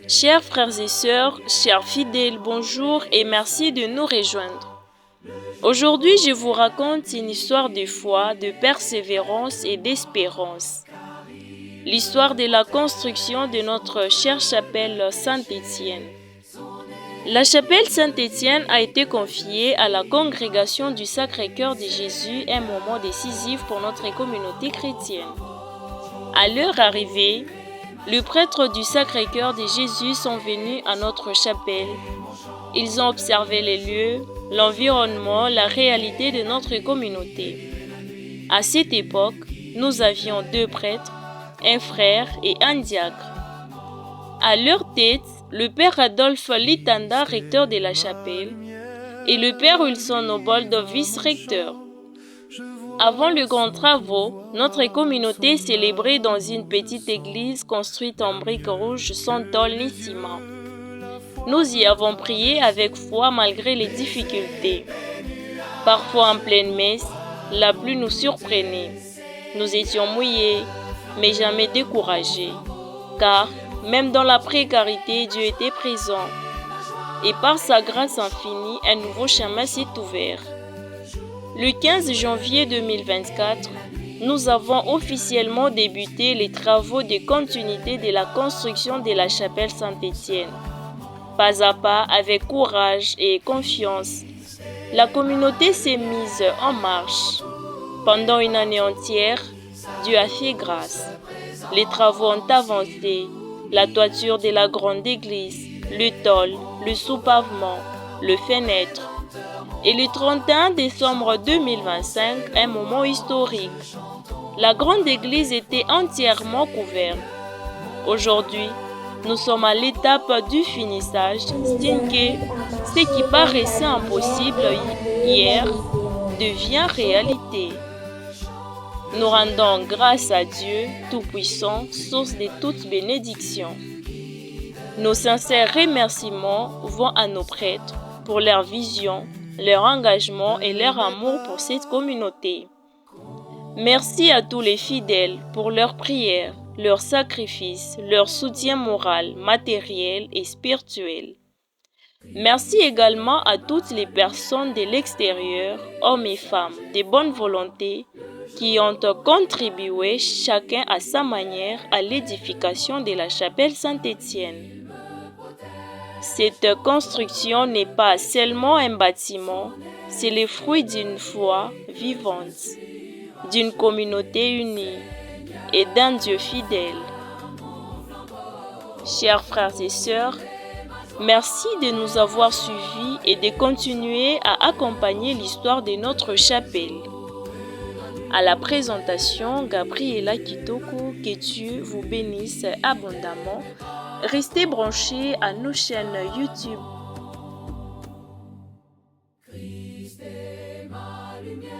Chers frères et sœurs, chers fidèles, bonjour et merci de nous rejoindre. Aujourd'hui, je vous raconte une histoire de foi, de persévérance et d'espérance. L'histoire de la construction de notre chère chapelle Saint-Étienne. La chapelle Saint-Étienne a été confiée à la congrégation du Sacré-Cœur de Jésus, un moment décisif pour notre communauté chrétienne. À leur arrivée, les prêtres du Sacré-Cœur de Jésus sont venus à notre chapelle. Ils ont observé les lieux, l'environnement, la réalité de notre communauté. À cette époque, nous avions 2 prêtres, un frère et un diacre. À leur tête, le père Adolphe Litanda, recteur de la chapelle, et le père Wilson Obold, vice-recteur. Avant les grands travaux, notre communauté célébrait dans une petite église construite en briques rouges sans tôle ni ciment. Nous y avons prié avec foi malgré les difficultés. Parfois en pleine messe, la pluie nous surprenait. Nous étions mouillés, mais jamais découragés, car même dans la précarité, Dieu était présent. Et par sa grâce infinie, un nouveau chemin s'est ouvert. Le 15 janvier 2024, nous avons officiellement débuté les travaux de continuité de la construction de la chapelle Saint-Étienne. Pas à pas, avec courage et confiance, la communauté s'est mise en marche. Pendant une année entière, Dieu a fait grâce. Les travaux ont avancé, la toiture de la grande église, le tôle, le sous-pavement, le fenêtre. Et le 31 décembre 2025, un moment historique. La grande église était entièrement couverte. Aujourd'hui, nous sommes à l'étape du finissage, signe que ce qui paraissait impossible hier devient réalité. Nous rendons grâce à Dieu Tout-Puissant, source de toute bénédiction. Nos sincères remerciements vont à nos prêtres pour leur vision, leur engagement et leur amour pour cette communauté. Merci à tous les fidèles pour leurs prières, leurs sacrifices, leur soutien moral, matériel et spirituel. Merci également à toutes les personnes de l'extérieur, hommes et femmes, de bonne volonté, qui ont contribué chacun à sa manière à l'édification de la chapelle Saint-Étienne. Cette construction n'est pas seulement un bâtiment, c'est le fruit d'une foi vivante, d'une communauté unie et d'un Dieu fidèle. Chers frères et sœurs, merci de nous avoir suivis et de continuer à accompagner l'histoire de notre chapelle. À la présentation, Gabriela Kitoko, que Dieu vous bénisse abondamment. Restez branchés à nos chaînes YouTube. Christ est ma lumière,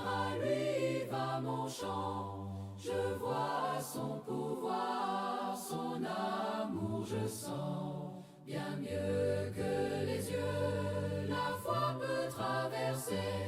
à lui va mon chant. Je vois son pouvoir, son amour je sens. Bien mieux que les yeux, la foi peut traverser.